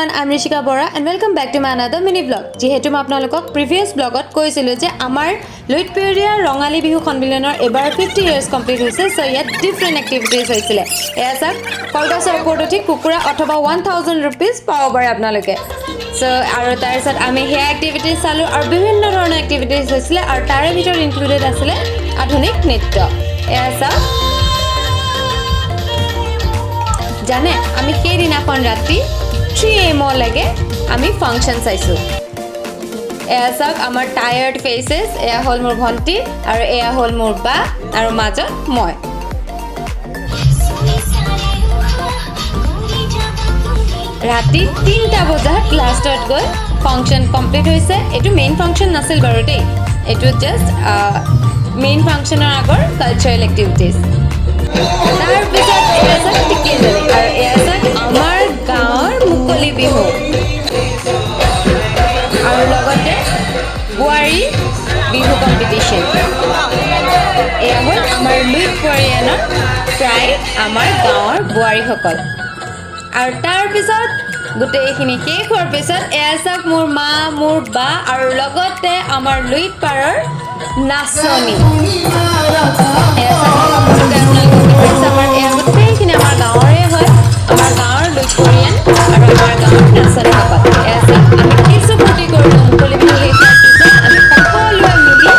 everyone, I'm Rishika Bora and welcome back to my another mini vlog. যেহেতু মই আপোনালোকক previous vlogot কৈছিলো যে আমাৰ লুইতপেৰিয়া ৰঙালীবিহু সন্মিলনৰ এবাৰ 50 years complete হৈছে so ইয়াত different activities হৈছিলে এয়া চাক কলগছৰ ওপৰত উঠি কুকুৰা অথবা 1000 rupees পাব পাৰে আপোনালোকে so আৰু তাৰ পিছত আমি হেয়া activities চালো আৰু বিভিন্ন ধৰণৰ activities হৈছিলে আৰু তাৰে ভিতৰত included আছিলে আধুনিক নৃত্য এয়া চাক জানে আমি সেই দিনাখন ৰাতি 3 am লাগে আমি ফাংশন চাইছো এয়া চাক আমাৰ টায়াৰ্ড ফেসেস এয়া হল মোৰ ভন্টি আৰু এয়া হল মোৰ বা আৰু মাজত মই ৰাতি 3টা বজাত লাষ্টত গৈ ফাংশন কমপ্লিট হৈছে এটো মেইন ফাংশন নাছিল বাৰু দেই এটো জাস্ট মেইন ফাংশনৰ আগৰ কালচাৰেল এক্টিভিটিজ তাৰ পিছত এয়া চাক টিকি জলে আৰু এয়া চাক আমাৰ গাঁৱৰ মুকলি বিহু আৰু লগতে বুৱাৰী বিহু কম্পিটিশন এয়া হ'ল আমাৰ লুইত পৰিয়ালৰ প্ৰায় আমাৰ গাঁৱৰ বুৱাৰীসকল আৰু তাৰ পিছত গোটেইখিনি শেষ হোৱাৰ পিছত এয়া চাক মোৰ মা মোৰ বা আৰু লগতে আমাৰ লুইত পাৰৰ নাচনি এয়া চাক আমাৰ এয়া গোটেইখিনি আমাৰ গাঁৱৰে হয় আমাৰ গাঁৱৰ লুইত পৰিয়াল আৰু আমাৰ গাঁৱৰ নাচনিসকল এয়া চাক আমি কিছু ফূৰ্তি কৰিলোঁ মুকলি বিহু শেষ হোৱাৰ পিছত আমি সকলোৱে মিলি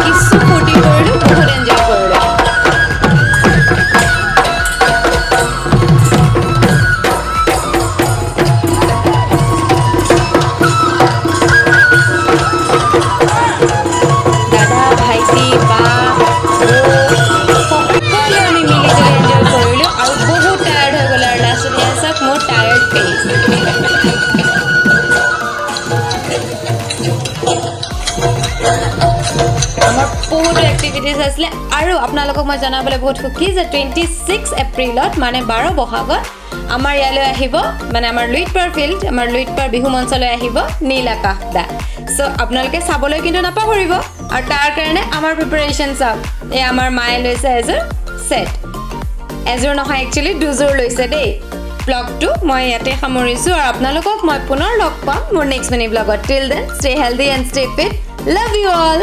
কিছু ফূৰ্তি কৰিলোঁ বহুত এনজয় কৰিলোঁ বহুত এক্টিভিটিজ আসলে আৰু আপোনালোকক মই জনাবলৈ বহুত খুকি যে 26 এপ্ৰিলত মানে 12 বহাগত আমাৰ ইয়ালৈ আহিব মানে আমাৰ লুইতপাৰ ফিল্ড আমাৰ লুইতপাৰ বিহু মঞ্চলৈ আহিব নীল আকাশ দা সো আপোনালোকে চাবলৈ কিন্তু নাপাহৰিব আৰু তাৰ কাৰণে আমাৰ প্ৰিপাৰেচন চাওক এই আমাৰ মায়ে লৈছে এজোৰ নহয় একচুয়ালি দুজোৰ লৈছে দেই ব্লগটো মই ইয়াতে সামৰিছো আৰু আপোনালোকক মই পুনৰ লগ পাম মোৰ নেক্সট মিনি ব্লগত till then stay healthy and stay fit love you all